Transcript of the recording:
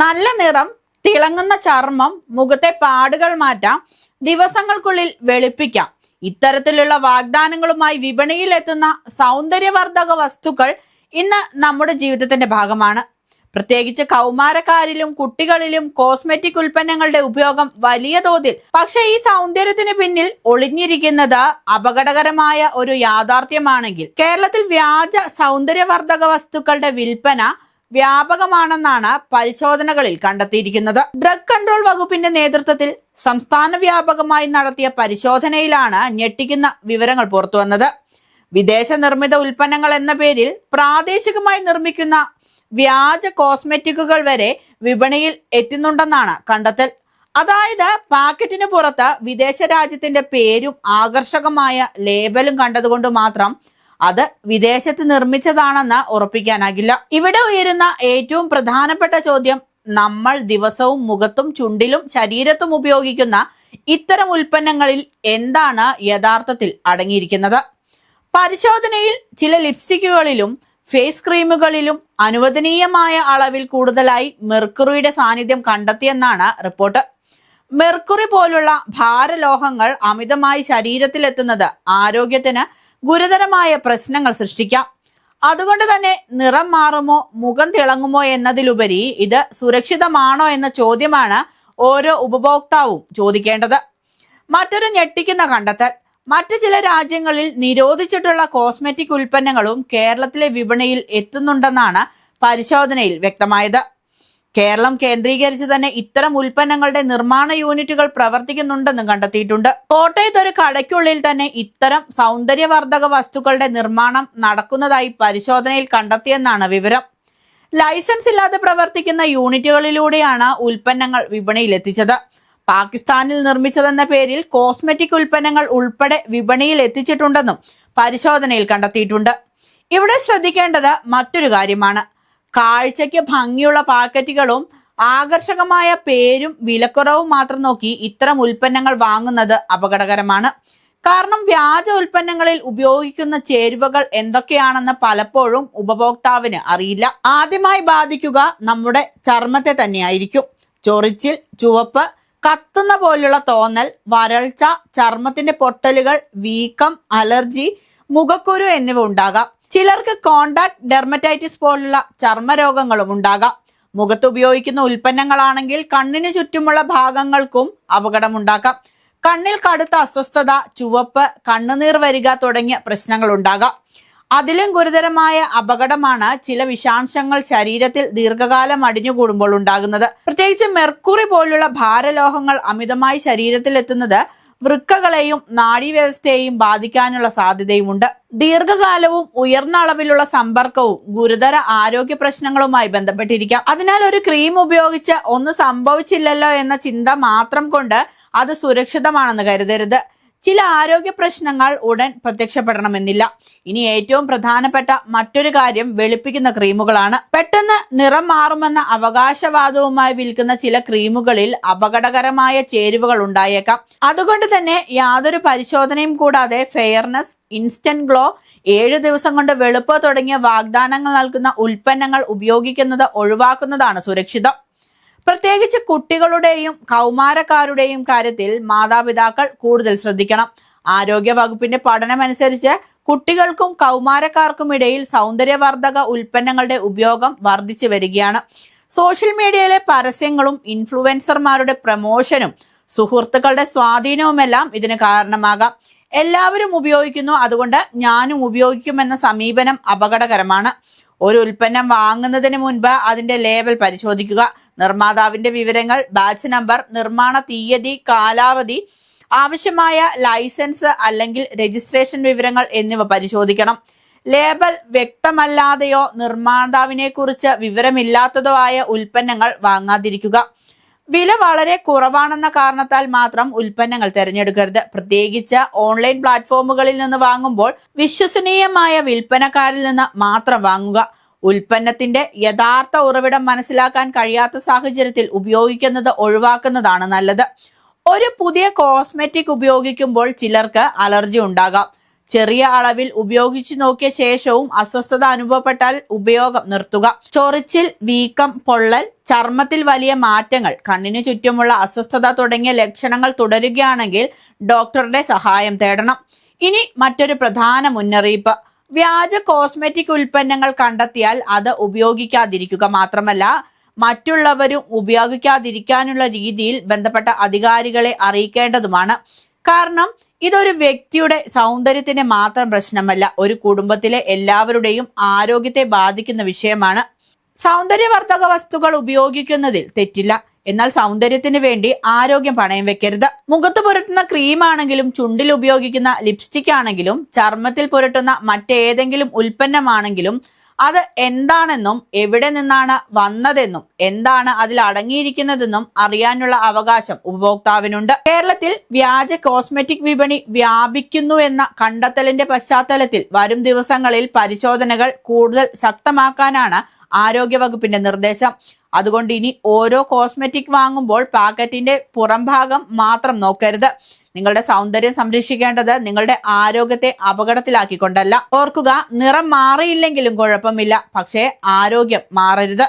നല്ല നിറം, തിളങ്ങുന്ന ചർമ്മം, മുഖത്തെ പാടുകൾ മാറ്റാം, ദിവസങ്ങൾക്കുള്ളിൽ വെളുപ്പിക്കാം. ഇത്തരത്തിലുള്ള വാഗ്ദാനങ്ങളുമായി വിപണിയിൽ എത്തുന്ന സൗന്ദര്യവർദ്ധക വസ്തുക്കൾ ഇന്ന് നമ്മുടെ ജീവിതത്തിന്റെ ഭാഗമാണ്. പ്രത്യേകിച്ച് കൗമാരക്കാരിലും കുട്ടികളിലും കോസ്മെറ്റിക് ഉൽപ്പന്നങ്ങളുടെ ഉപയോഗം വലിയ തോതിൽ. പക്ഷെ ഈ സൗന്ദര്യത്തിന് പിന്നിൽ ഒളിഞ്ഞിരിക്കുന്നത് അപകടകരമായ ഒരു യാഥാർത്ഥ്യമാണെങ്കിൽ കേരളത്തിൽ വ്യാജ സൗന്ദര്യവർദ്ധക വസ്തുക്കളുടെ വിൽപ്പന വ്യാപകമാണെന്നാണ് പരിശോധനകളിൽ കണ്ടെത്തിയിരിക്കുന്നത്. ഡ്രഗ് കൺട്രോൾ വകുപ്പിന്റെ നേതൃത്വത്തിൽ സംസ്ഥാന വ്യാപകമായി നടത്തിയ പരിശോധനയിലാണ് ഞെട്ടിക്കുന്ന വിവരങ്ങൾ പുറത്തുവന്നത്. വിദേശ നിർമ്മിത ഉൽപ്പന്നങ്ങൾ എന്ന പേരിൽ പ്രാദേശികമായി നിർമ്മിക്കുന്ന വ്യാജ കോസ്മെറ്റിക്കുകൾ വരെ വിപണിയിൽ എത്തുന്നുണ്ടെന്നാണ് കണ്ടെത്തൽ. അതായത് പാക്കറ്റിന് പുറത്ത് വിദേശ രാജ്യത്തിന്റെ പേരും ആകർഷകമായ ലേബലും കണ്ടതുകൊണ്ട് മാത്രം അത് വിദേശത്ത് നിർമ്മിച്ചതാണെന്ന് ഉറപ്പിക്കാനാകില്ല. ഇവിടെ ഉയരുന്ന ഏറ്റവും പ്രധാനപ്പെട്ട ചോദ്യം, നമ്മൾ ദിവസവും മുഖത്തും ചുണ്ടിലും ശരീരത്തും ഉപയോഗിക്കുന്ന ഇത്തരം ഉൽപ്പന്നങ്ങളിൽ എന്താണ് യഥാർത്ഥത്തിൽ അടങ്ങിയിരിക്കുന്നത്? പരിശോധനയിൽ ചില ലിപ്സ്റ്റിക്കുകളിലും ഫേസ് ക്രീമുകളിലും അനുവദനീയമായ അളവിൽ കൂടുതലായി മെർക്കുറിയുടെ സാന്നിധ്യം കണ്ടെത്തിയെന്നാണ് റിപ്പോർട്ട്. മെർക്കുറി പോലുള്ള ഭാരലോഹങ്ങൾ അമിതമായി ശരീരത്തിലെത്തുന്നത് ആരോഗ്യത്തിന് ഗുരുതരമായ പ്രശ്നങ്ങൾ സൃഷ്ടിക്കാം. അതുകൊണ്ട് തന്നെ നിറം മാറുമോ, മുഖം തിളങ്ങുമോ എന്നതിലുപരി ഇത് സുരക്ഷിതമാണോ എന്ന ചോദ്യമാണ് ഓരോ ഉപഭോക്താവും ചോദിക്കേണ്ടത്. മറ്റൊരു ഞെട്ടിക്കുന്ന കണ്ടെത്തൽ, മറ്റു ചില രാജ്യങ്ങളിൽ നിരോധിച്ചിട്ടുള്ള കോസ്മെറ്റിക് ഉൽപ്പന്നങ്ങളും കേരളത്തിലെ വിപണിയിൽ എത്തുന്നുണ്ടെന്നാണ് പരിശോധനയിൽ വ്യക്തമായത്. കേരളം കേന്ദ്രീകരിച്ച് തന്നെ ഇത്തരം ഉൽപ്പന്നങ്ങളുടെ നിർമ്മാണ യൂണിറ്റുകൾ പ്രവർത്തിക്കുന്നുണ്ടെന്നും കണ്ടെത്തിയിട്ടുണ്ട്. കോട്ടയത്ത് ഒരു കടയ്ക്കുള്ളിൽ തന്നെ ഇത്തരം സൗന്ദര്യവർദ്ധക വസ്തുക്കളുടെ നിർമ്മാണം നടക്കുന്നതായി പരിശോധനയിൽ കണ്ടെത്തിയെന്നാണ് വിവരം. ലൈസൻസ് ഇല്ലാതെ പ്രവർത്തിക്കുന്ന യൂണിറ്റുകളിലൂടെയാണ് ഉൽപ്പന്നങ്ങൾ വിപണിയിൽ എത്തിച്ചത്. പാകിസ്ഥാനിൽ നിർമ്മിച്ചതെന്ന പേരിൽ കോസ്മെറ്റിക് ഉൽപ്പന്നങ്ങൾ ഉൾപ്പെടെ വിപണിയിൽ എത്തിച്ചിട്ടുണ്ടെന്നും പരിശോധനയിൽ കണ്ടെത്തിയിട്ടുണ്ട്. ഇവിടെ ശ്രദ്ധിക്കേണ്ടത് മറ്റൊരു കാര്യമാണ്. കാഴ്ചയ്ക്ക് ഭംഗിയുള്ള പാക്കറ്റുകളും ആകർഷകമായ പേരും വിലക്കുറവും മാത്രം നോക്കി ഇത്തരം ഉൽപ്പന്നങ്ങൾ വാങ്ങുന്നത് അപകടകരമാണ്. കാരണം വ്യാജ ഉൽപ്പന്നങ്ങളിൽ ഉപയോഗിക്കുന്ന ചേരുവകൾ എന്തൊക്കെയാണെന്ന് പലപ്പോഴും ഉപഭോക്താവിന് അറിയില്ല. ആദ്യമായി ബാധിക്കുക നമ്മുടെ ചർമ്മത്തെ തന്നെയായിരിക്കും. ചൊറിച്ചിൽ, ചുവപ്പ്, കത്തുന്ന പോലുള്ള തോന്നൽ, വരൾച്ച, ചർമ്മത്തിന്റെ പൊട്ടലുകൾ, വീക്കം, അലർജി, മുഖക്കുരു എന്നിവ ഉണ്ടാകാം. ചിലർക്ക് കോണ്ടാക്ട് ഡെർമറ്റൈറ്റിസ് പോലുള്ള ചർമ്മരോഗങ്ങളും ഉണ്ടാകാം. മുഖത്ത് ഉപയോഗിക്കുന്ന ഉൽപ്പന്നങ്ങളാണെങ്കിൽ കണ്ണിന് ചുറ്റുമുള്ള ഭാഗങ്ങൾക്കും അപകടമുണ്ടാക്കാം. കണ്ണിൽ കടുത്ത അസ്വസ്ഥത, ചുവപ്പ്, കണ്ണുനീർ വരിക തുടങ്ങിയ പ്രശ്നങ്ങൾ ഉണ്ടാകാം. അതിലും ഗുരുതരമായ അപകടമാണ് ചില വിഷാംശങ്ങൾ ശരീരത്തിൽ ദീർഘകാലം അടിഞ്ഞുകൂടുമ്പോൾ ഉണ്ടാകുന്നത്. പ്രത്യേകിച്ച് മെർക്കുറി പോലുള്ള ഭാരലോഹങ്ങൾ അമിതമായി ശരീരത്തിൽ എത്തുന്നത് വൃക്കകളെയും നാഡീവ്യവസ്ഥയെയും ബാധിക്കാനുള്ള സാധ്യതയുമുണ്ട്. ദീർഘകാലവും ഉയർന്ന അളവിലുള്ള സമ്പർക്കവും ഗുരുതര ആരോഗ്യ പ്രശ്നങ്ങളുമായി ബന്ധപ്പെട്ടിരിക്കാം. അതിനാൽ ഒരു ക്രീം ഉപയോഗിച്ച് ഒന്നും സംഭവിച്ചില്ലല്ലോ എന്ന ചിന്ത മാത്രം കൊണ്ട് അത് സുരക്ഷിതമാണെന്ന് കരുതരുത്. ചില ആരോഗ്യ പ്രശ്നങ്ങൾ ഉടൻ പ്രത്യക്ഷപ്പെടണമെന്നില്ല. ഇനി ഏറ്റവും പ്രധാനപ്പെട്ട മറ്റൊരു കാര്യം വെളുപ്പിക്കുന്ന ക്രീമുകളാണ്. പെട്ടെന്ന് നിറം മാറുമെന്ന അവകാശവാദവുമായി വിൽക്കുന്ന ചില ക്രീമുകളിൽ അപകടകരമായ ചേരുവകൾ ഉണ്ടായേക്കാം. അതുകൊണ്ട് തന്നെ യാതൊരു പരിശോധനയും കൂടാതെ ഫെയർനെസ്, ഇൻസ്റ്റന്റ് ഗ്ലോ, 7 ദിവസം കൊണ്ട് വെളുപ്പ് തുടങ്ങിയ വാഗ്ദാനങ്ങൾ നൽകുന്ന ഉൽപ്പന്നങ്ങൾ ഉപയോഗിക്കുന്നത് ഒഴിവാക്കുന്നതാണ് സുരക്ഷിതം. പ്രത്യേകിച്ച് കുട്ടികളുടെയും കൗമാരക്കാരുടെയും കാര്യത്തിൽ മാതാപിതാക്കൾ കൂടുതൽ ശ്രദ്ധിക്കണം. ആരോഗ്യ വകുപ്പിന്റെ പഠനമനുസരിച്ച് കുട്ടികൾക്കും കൗമാരക്കാർക്കും ഇടയിൽ സൗന്ദര്യവർദ്ധക ഉൽപ്പന്നങ്ങളുടെ ഉപയോഗം വർദ്ധിച്ചു വരികയാണ്. സോഷ്യൽ മീഡിയയിലെ പരസ്യങ്ങളും ഇൻഫ്ലുവൻസർമാരുടെ പ്രമോഷനും സുഹൃത്തുക്കളുടെ സ്വാധീനവുമെല്ലാം ഇതിന് കാരണമാകാം. എല്ലാവരും ഉപയോഗിക്കുന്നു, അതുകൊണ്ട് ഞാനും ഉപയോഗിക്കുമെന്ന സമീപനം അപകടകരമാണ്. ഒരു ഉൽപ്പന്നം വാങ്ങുന്നതിന് മുൻപ് അതിന്റെ ലേബൽ പരിശോധിക്കുക. നിർമ്മാതാവിന്റെ വിവരങ്ങൾ, ബാച്ച് നമ്പർ, നിർമ്മാണ തീയതി, കാലാവധി, ആവശ്യമായ ലൈസൻസ് അല്ലെങ്കിൽ രജിസ്ട്രേഷൻ വിവരങ്ങൾ എന്നിവ പരിശോധിക്കണം. ലേബൽ വ്യക്തമല്ലാതെയോ നിർമ്മാതാവിനെ കുറിച്ച് വിവരമില്ലാത്തതോ ആയ ഉൽപ്പന്നങ്ങൾ വാങ്ങാതിരിക്കുക. വില വളരെ കുറവാണെന്ന കാരണത്താൽ മാത്രം ഉൽപ്പന്നങ്ങൾ തിരഞ്ഞെടുക്കരുത്. പ്രത്യേകിച്ച് ഓൺലൈൻ പ്ലാറ്റ്ഫോമുകളിൽ നിന്ന് വാങ്ങുമ്പോൾ വിശ്വസനീയമായ വിൽപ്പനക്കാരിൽ നിന്ന് മാത്രം വാങ്ങുക. ഉൽപ്പന്നത്തിന്റെ യഥാർത്ഥ ഉറവിടം മനസ്സിലാക്കാൻ കഴിയാത്ത സാഹചര്യത്തിൽ ഉപയോഗിക്കുന്നത് ഒഴിവാക്കുന്നതാണ് നല്ലത്. ഒരു പുതിയ കോസ്മെറ്റിക് ഉപയോഗിക്കുമ്പോൾ ചിലർക്ക് അലർജി ഉണ്ടാകാം. ചെറിയ അളവിൽ ഉപയോഗിച്ചു നോക്കിയ ശേഷവും അസ്വസ്ഥത അനുഭവപ്പെട്ടാൽ ഉപയോഗം നിർത്തുക. ചൊറിച്ചിൽ, വീക്കം, പൊള്ളൽ, ചർമ്മത്തിൽ വലിയ മാറ്റങ്ങൾ, കണ്ണിന് ചുറ്റുമുള്ള അസ്വസ്ഥത തുടങ്ങിയ ലക്ഷണങ്ങൾ തുടരുകയാണെങ്കിൽ ഡോക്ടറുടെ സഹായം തേടണം. ഇനി മറ്റൊരു പ്രധാന മുന്നറിയിപ്പ്: വ്യാജ കോസ്മെറ്റിക് ഉൽപ്പന്നങ്ങൾ കണ്ടെത്തിയാൽ അത് ഉപയോഗിക്കാതിരിക്കുക. മാത്രമല്ല, മറ്റുള്ളവരും ഉപയോഗിക്കാതിരിക്കാനുള്ള രീതിയിൽ ബന്ധപ്പെട്ട അധികാരികളെ അറിയിക്കേണ്ടതുമാണ്. കാരണം ഇതൊരു വ്യക്തിയുടെ സൗന്ദര്യത്തിന് മാത്രം പ്രശ്നമല്ല, ഒരു കുടുംബത്തിലെ എല്ലാവരുടെയും ആരോഗ്യത്തെ ബാധിക്കുന്ന വിഷയമാണ്. സൗന്ദര്യവർദ്ധക വസ്തുക്കൾ ഉപയോഗിക്കുന്നതിൽ തെറ്റില്ല. എന്നാൽ സൗന്ദര്യത്തിന് വേണ്ടി ആരോഗ്യം പണയം വെക്കരുത്. മുഖത്ത് പുരട്ടുന്ന ക്രീം ആണെങ്കിലും, ചുണ്ടിൽ ഉപയോഗിക്കുന്ന ലിപ്സ്റ്റിക് ആണെങ്കിലും, ചർമ്മത്തിൽ പുരട്ടുന്ന മറ്റേതെങ്കിലും ഉൽപ്പന്നമാണെങ്കിലും അത് എന്താണെന്നും എവിടെ നിന്നാണ് വന്നതെന്നും എന്താണ് അതിൽ അടങ്ങിയിരിക്കുന്നതെന്നും അറിയാനുള്ള അവകാശം ഉപഭോക്താവിനുണ്ട്. കേരളത്തിൽ വ്യാജ കോസ്മെറ്റിക് വിപണി വ്യാപിക്കുന്നു എന്ന കണ്ടെത്തലിന്റെ പശ്ചാത്തലത്തിൽ വരും ദിവസങ്ങളിൽ പരിശോധനകൾ കൂടുതൽ ശക്തമാക്കാനാണ് ആരോഗ്യവകുപ്പിന്റെ നിർദ്ദേശം. അതുകൊണ്ട് ഇനി ഓരോ കോസ്മെറ്റിക് വാങ്ങുമ്പോൾ പാക്കറ്റിന്റെ പുറംഭാഗം മാത്രം നോക്കരുത്. നിങ്ങളുടെ സൗന്ദര്യം സംരക്ഷിക്കേണ്ടത് നിങ്ങളുടെ ആരോഗ്യത്തെ അപകടത്തിലാക്കിക്കൊണ്ടല്ല. ഓർക്കുക, നിറം മാറിയില്ലെങ്കിലും കുഴപ്പമില്ല, പക്ഷേ ആരോഗ്യം മാറരുത്.